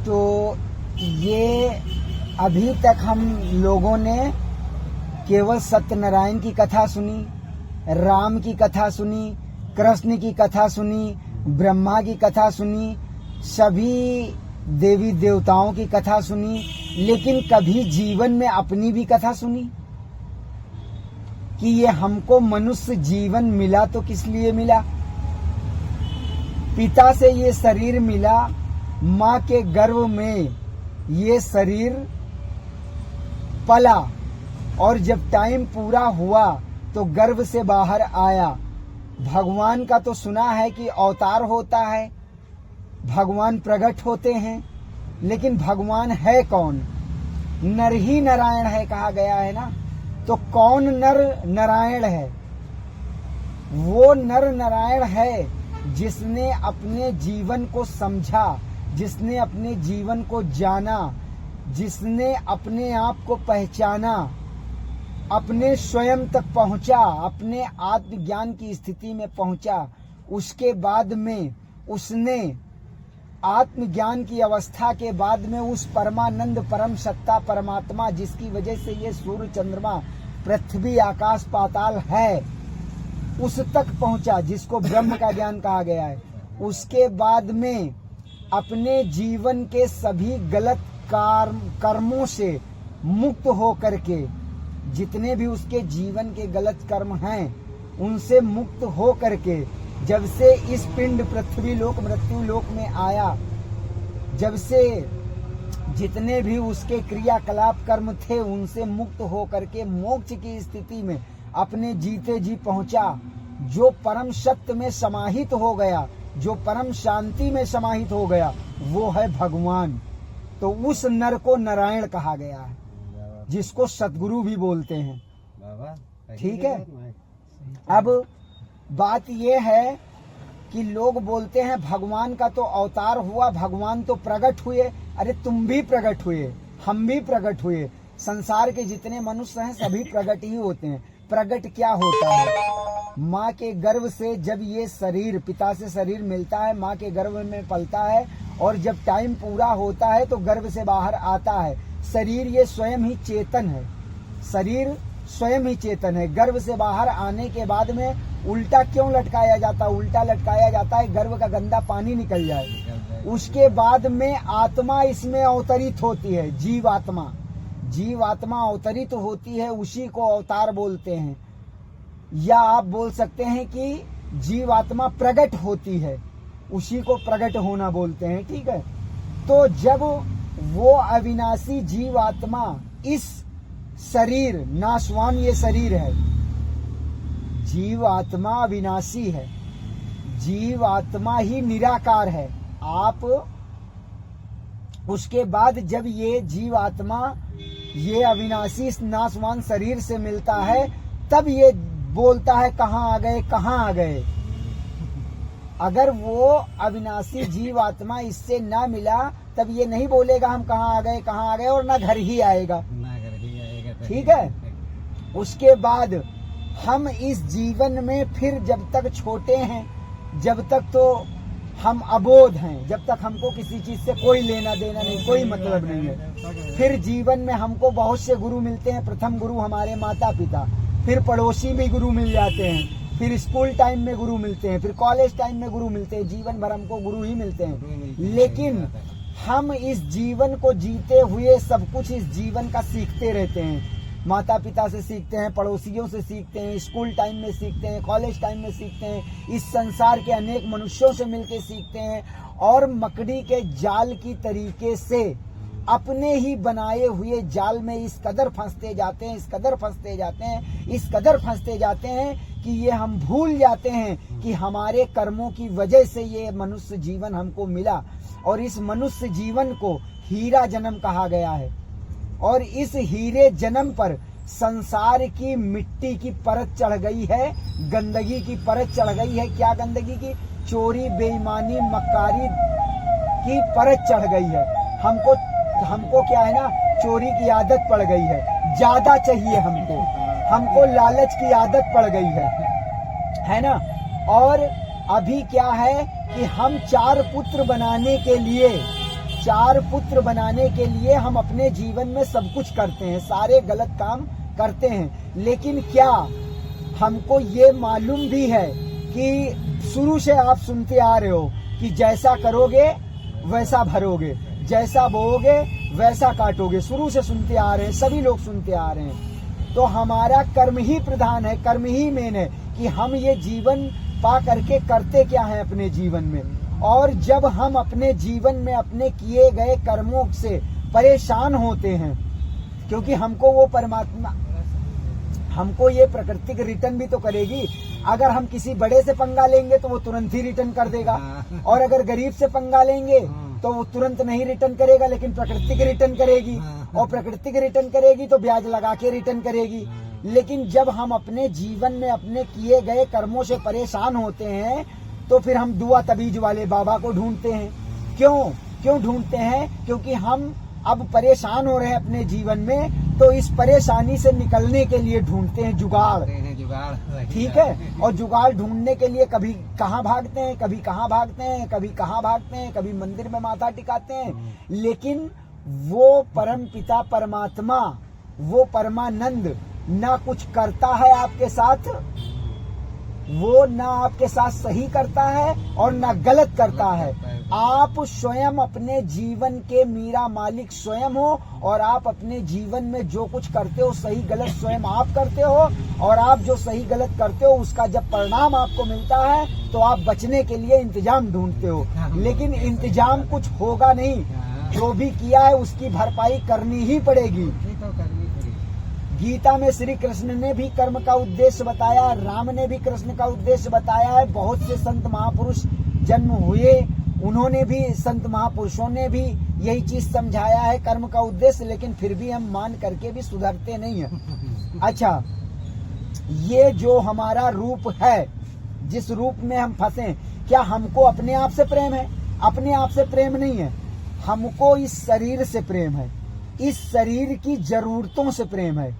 तो ये अभी तक हम लोगों ने केवल सत्यनारायण की कथा सुनी, राम की कथा सुनी, कृष्ण की कथा सुनी, ब्रह्मा की कथा सुनी, सभी देवी देवताओं की कथा सुनी, लेकिन कभी जीवन में अपनी भी कथा सुनी कि ये हमको मनुष्य जीवन मिला तो किस लिए मिला। पिता से ये शरीर मिला, माँ के गर्भ में ये शरीर पला और जब टाइम पूरा हुआ तो गर्भ से बाहर आया। भगवान का तो सुना है कि अवतार होता है, भगवान प्रकट होते हैं, लेकिन भगवान है कौन? नर ही नारायण है कहा गया है ना। तो कौन नर नारायण है? वो नर नारायण है जिसने अपने जीवन को समझा, जिसने अपने जीवन को जाना, जिसने अपने आप को पहचाना, अपने स्वयं तक पहुंचा, अपने आत्मज्ञान की स्थिति में पहुंचा। उसके बाद में उसने आत्मज्ञान की अवस्था के बाद में उस परमानंद परम सत्ता परमात्मा जिसकी वजह से ये सूर्य चंद्रमा पृथ्वी आकाश पाताल है, उस तक पहुंचा जिसको ब्रह्म का ज्ञान कहा गया है। उसके बाद में अपने जीवन के सभी गलत कर्मों से मुक्त हो करके, जितने भी उसके जीवन के गलत कर्म हैं उनसे मुक्त हो करके, जब से इस पिंड पृथ्वी लोक मृत्यु लोक में आया, जब से जितने भी उसके क्रियाकलाप कर्म थे उनसे मुक्त हो करके मोक्ष की स्थिति में अपने जीते जी पहुंचा, जो परम सत्य में समाहित हो गया, जो परम शांति में समाहित हो गया, वो है भगवान। तो उस नर को नारायण कहा गया है, जिसको सतगुरु भी बोलते हैं। ठीक है। अब बात यह है कि लोग बोलते हैं भगवान का तो अवतार हुआ, भगवान तो प्रकट हुए। अरे तुम भी प्रकट हुए, हम भी प्रकट हुए, संसार के जितने मनुष्य हैं सभी प्रकट ही होते हैं। प्रकट क्या होता है? माँ के गर्भ से जब ये शरीर, पिता से शरीर मिलता है, माँ के गर्भ में पलता है और जब टाइम पूरा होता है तो गर्भ से बाहर आता है। शरीर ये स्वयं ही चेतन है, शरीर स्वयं ही चेतन है। गर्भ से बाहर आने के बाद में उल्टा क्यों लटकाया जाता है? उल्टा लटकाया जाता है गर्भ का गंदा पानी निकल जाए। उसके बाद में आत्मा इसमें अवतरित होती है, जीवात्मा। जीवात्मा अवतरित होती है, उसी को अवतार बोलते हैं। या आप बोल सकते हैं कि जीवात्मा प्रकट होती है, उसी को प्रकट होना बोलते हैं। ठीक है। तो जब वो अविनाशी जीवात्मा, इस शरीर नाशवान ये शरीर है, जीवात्मा अविनाशी है, जीवात्मा ही निराकार है। आप उसके बाद जब ये जीवात्मा ये अविनाशी नाशवान शरीर से मिलता है, तब ये बोलता है कहाँ आ गए, कहाँ आ गए। अगर वो अविनाशी जीवात्मा इससे ना मिला तब ये नहीं बोलेगा हम कहाँ आ गए, कहाँ आ गए, और ना घर ही आएगा। ठीक है। उसके बाद हम इस जीवन में फिर जब तक छोटे हैं, जब तक तो हम अबोध हैं, जब तक हमको किसी चीज से कोई लेना देना नहीं, कोई मतलब नहीं है। फिर जीवन में हमको बहुत से गुरु मिलते हैं। प्रथम गुरु हमारे माता पिता, फिर पड़ोसी भी गुरु मिल जाते हैं, फिर स्कूल टाइम में गुरु मिलते हैं, फिर कॉलेज टाइम में गुरु मिलते हैं। जीवन भर हमको गुरु ही मिलते हैं। लेकिन हम इस जीवन को जीते हुए सब कुछ इस जीवन का सीखते रहते हैं। माता पिता से सीखते हैं, पड़ोसियों से सीखते हैं, स्कूल टाइम में सीखते हैं, कॉलेज टाइम में सीखते हैं, इस संसार के अनेक मनुष्यों से मिलकर सीखते हैं, और मकड़ी के जाल की तरीके से अपने ही बनाए हुए जाल में इस कदर फंसते जाते हैं, इस कदर फंसते जाते हैं, इस कदर फंसते जाते हैं कि ये हम भूल जाते हैं कि हमारे कर्मों की वजह से ये मनुष्य जीवन हमको मिला, और इस मनुष्य जीवन को हीरा जन्म कहा गया है। और इस हीरे जन्म पर संसार की मिट्टी की परत चढ़ गई है, गंदगी की परत चढ़ गई है। क्या गंदगी की? चोरी, बेईमानी, मक्कारी की परत चढ़ गई है। हमको क्या है ना, चोरी की आदत पड़ गई है, ज्यादा चाहिए हमको लालच की आदत पड़ गई है ना। और अभी क्या है कि हम 4 पुत्र बनाने के लिए 4 पुत्र बनाने के लिए हम अपने जीवन में सब कुछ करते हैं, सारे गलत काम करते हैं। लेकिन क्या हमको ये मालूम भी है कि शुरू से आप सुनते आ रहे हो कि जैसा करोगे वैसा भरोगे, जैसा बोओगे वैसा काटोगे। शुरू से सुनते आ रहे हैं, सभी लोग सुनते आ रहे हैं। तो हमारा कर्म ही प्रधान है, कर्म ही मेन है कि हम ये जीवन पा करके करते क्या है अपने जीवन में। और जब हम अपने जीवन में अपने किए गए कर्मों से परेशान होते हैं, क्योंकि हमको वो परमात्मा, हमको ये प्रकृति रिटर्न भी तो करेगी। अगर हम किसी बड़े से पंगा लेंगे तो वो तुरंत ही रिटर्न कर देगा, और अगर गरीब से पंगा लेंगे तो वो तुरंत नहीं रिटर्न करेगा, लेकिन प्रकृति रिटर्न करेगी, और प्रकृति रिटर्न करेगी तो ब्याज लगा के रिटर्न करेगी। लेकिन जब हम अपने जीवन में अपने किए गए कर्मों से परेशान होते हैं तो फिर हम दुआ तबीज वाले बाबा को ढूंढते हैं। क्यों ढूंढते हैं? क्योंकि हम अब परेशान हो रहे हैं अपने जीवन में, तो इस परेशानी से निकलने के लिए ढूंढते हैं जुगाड़। ठीक है, और जुगाड़ ढूंढने के लिए कभी कहाँ भागते हैं, कभी कहाँ भागते हैं, कभी कहाँ भागते हैं, कभी मंदिर में माथा टिकाते हैं। लेकिन वो परम पिता परमात्मा, वो परमानंद ना कुछ करता है आपके साथ, वो ना आपके साथ सही करता है और ना गलत करता है। आप स्वयं अपने जीवन के मीरा मालिक स्वयं हो, और आप अपने जीवन में जो कुछ करते हो सही गलत स्वयं आप करते हो। और आप जो सही गलत करते हो उसका जब परिणाम आपको मिलता है तो आप बचने के लिए इंतजाम ढूंढते हो, लेकिन इंतजाम कुछ होगा नहीं। जो भी किया है उसकी भरपाई करनी ही पड़ेगी। गीता में श्री कृष्ण ने भी कर्म का उद्देश्य बताया, राम ने भी कृष्ण का उद्देश्य बताया है। बहुत से संत महापुरुष जन्म हुए, उन्होंने भी, संत महापुरुषों ने भी यही चीज समझाया है कर्म का उद्देश्य, लेकिन फिर भी हम मान करके भी सुधरते नहीं है। अच्छा, ये जो हमारा रूप है, जिस रूप में हम फंसे, क्या हमको अपने आप से प्रेम है? अपने आप से प्रेम नहीं है, हमको इस शरीर से प्रेम है, इस शरीर की जरूरतों से प्रेम है,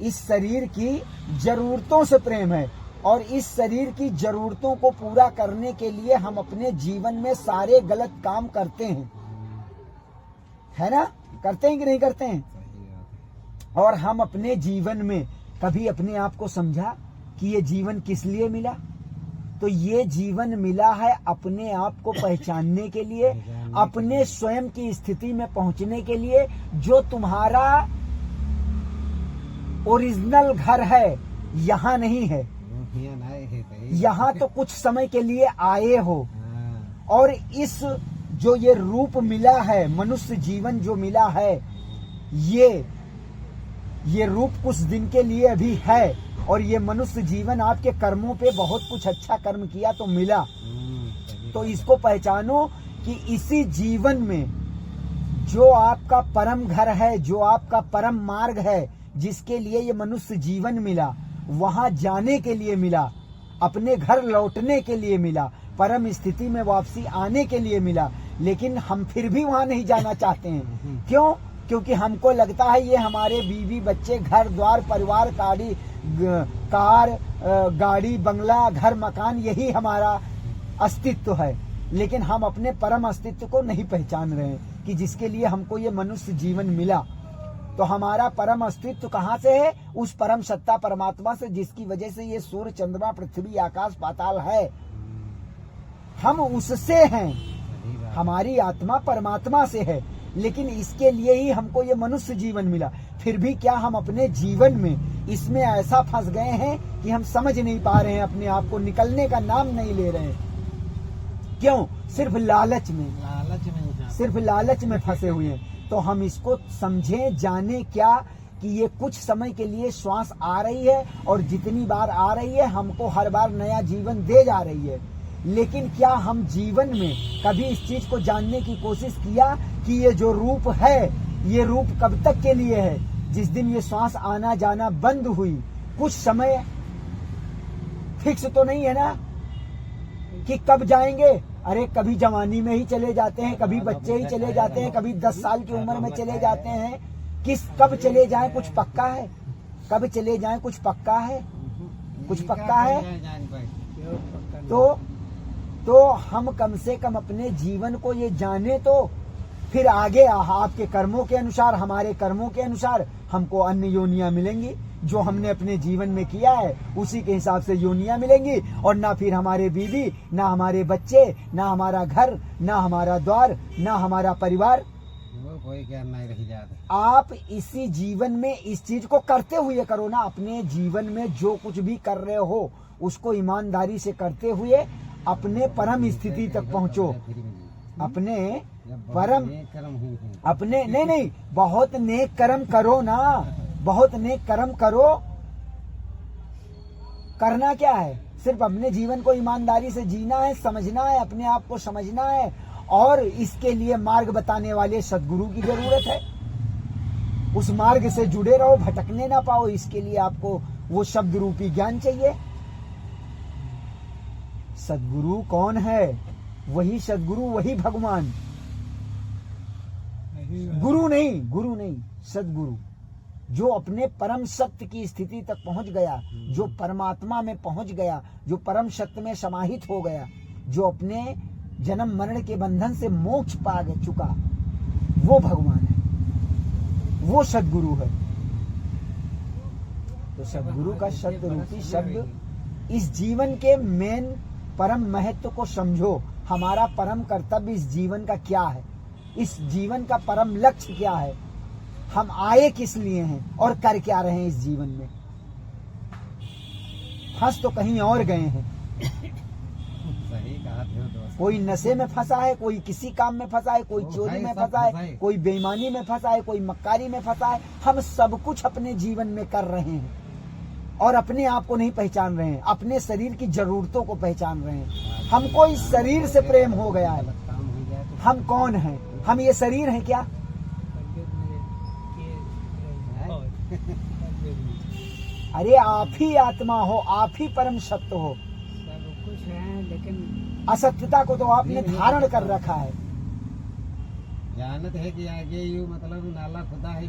इस शरीर की जरूरतों से प्रेम है। और इस शरीर की जरूरतों को पूरा करने के लिए हम अपने जीवन में सारे गलत काम करते हैं, है ना? करते हैं कि नहीं करते हैं? और हम अपने जीवन में कभी अपने आप को समझा कि ये जीवन किस लिए मिला? तो ये जीवन मिला है अपने आप को पहचानने के लिए, अपने स्वयं की स्थिति में पहुंचने के लिए। जो तुम्हारा ओरिजिनल घर है यहाँ नहीं है, यहाँ तो कुछ समय के लिए आए हो। और इस जो ये रूप मिला है, मनुष्य जीवन जो मिला है, ये रूप कुछ दिन के लिए अभी है। और ये मनुष्य जीवन आपके कर्मों पे बहुत कुछ अच्छा कर्म किया तो मिला। तो इसको पहचानो कि इसी जीवन में जो आपका परम घर है, जो आपका परम मार्ग है, जिसके लिए ये मनुष्य जीवन मिला, वहां जाने के लिए मिला, अपने घर लौटने के लिए मिला, परम स्थिति में वापसी आने के लिए मिला। लेकिन हम फिर भी वहां नहीं जाना चाहते हैं। क्यों? क्योंकि हमको लगता है ये हमारे बीवी बच्चे, घर द्वार परिवार, कार गाड़ी बंगला घर मकान, यही हमारा अस्तित्व है। लेकिन हम अपने परम अस्तित्व को नहीं पहचान रहे हैं कि जिसके लिए हमको ये मनुष्य जीवन मिला। तो हमारा परम अस्तित्व कहाँ से है? उस परम सत्ता परमात्मा से, जिसकी वजह से ये सूर्य चंद्रमा पृथ्वी आकाश पाताल है। हम उससे हैं, हमारी आत्मा परमात्मा से है। लेकिन इसके लिए ही हमको ये मनुष्य जीवन मिला। फिर भी क्या हम अपने जीवन में इसमें ऐसा फंस गए हैं कि हम समझ नहीं पा रहे हैं अपने आप को, निकलने का नाम नहीं ले रहे हैं। क्यों? सिर्फ लालच में, सिर्फ लालच में फंसे हुए हैं। तो हम इसको समझें, जाने क्या कि ये कुछ समय के लिए श्वास आ रही है, और जितनी बार आ रही है हमको हर बार नया जीवन दे जा रही है। लेकिन क्या हम जीवन में कभी इस चीज को जानने की कोशिश किया कि ये जो रूप है, ये रूप कब तक के लिए है? जिस दिन ये श्वास आना जाना बंद हुई, कुछ समय फिक्स तो नहीं है ना कि कब जाएंगे। अरे कभी जवानी में ही चले जाते हैं, कभी बच्चे ही चले जाते हैं, कभी 10 साल की उम्र में चले जाते हैं। कब चले जाएं कुछ पक्का है? कब चले जाएं कुछ पक्का है? कुछ पक्का है? तो हम कम से कम अपने जीवन को ये जाने तो फिर आगे आपके कर्मों के अनुसार, हमारे कर्मों के अनुसार हमको अन्य योनियां मिलेंगी। जो हमने अपने जीवन में किया है उसी के हिसाब से योनियां मिलेंगी। और ना फिर हमारे बीवी, ना हमारे बच्चे, ना हमारा घर, ना हमारा द्वार, ना हमारा परिवार, वो कोई क्या नहीं रही जाता। आप इसी जीवन में इस चीज को करते हुए करो ना। अपने जीवन में जो कुछ भी कर रहे हो उसको ईमानदारी से करते हुए अपने परम स्थिति तक पहुंचो। अपने परम, अपने नहीं, बहुत नेक कर्म करो ना, बहुत नेक कर्म करो। करना क्या है? सिर्फ अपने जीवन को ईमानदारी से जीना है, समझना है, अपने आप को समझना है। और इसके लिए मार्ग बताने वाले सद्गुरु की जरूरत है। उस मार्ग से जुड़े रहो, भटकने ना पाओ। इसके लिए आपको वो शब्द रूपी ज्ञान चाहिए। सद्गुरु कौन है? वही सद्गुरु, वही भगवान। गुरु नहीं, सद्गुरु, जो अपने परम सत्य की स्थिति तक पहुंच गया, जो परमात्मा में पहुंच गया, जो परम सत्य में समाहित हो गया, जो अपने जन्म मरण के बंधन से मोक्ष पा चुका, वो भगवान है, वो सद्गुरु है। तो सद्गुरु का सत्य रूपी शब्द इस जीवन के मेन परम महत्व को समझो। हमारा परम कर्तव्य इस जीवन का क्या है, इस जीवन का परम लक्ष्य क्या है, हम आए किस लिए हैं और कर क्या रहे हैं इस जीवन में। फंस तो कहीं और गए हैं। सही कहा दोस्त। कोई नशे में फंसा है, कोई किसी काम में फंसा है, कोई चोरी में फंसा है, कोई बेईमानी में फंसा है, कोई मक्कारी में फंसा है। हम सब कुछ अपने जीवन में कर रहे हैं और अपने आप को नहीं पहचान रहे हैं, अपने शरीर की जरूरतों को पहचान रहे हैं। हमको इस शरीर से प्रेम हो गया है। हम कौन हैं? हम ये शरीर हैं क्या? अरे आप ही आत्मा हो, आप ही परम सत्य हो। सब कुछ है लेकिन असत्यता को तो आपने धारण कर रखा है। जानत है कि आगे यू मतलब नाला खुदा है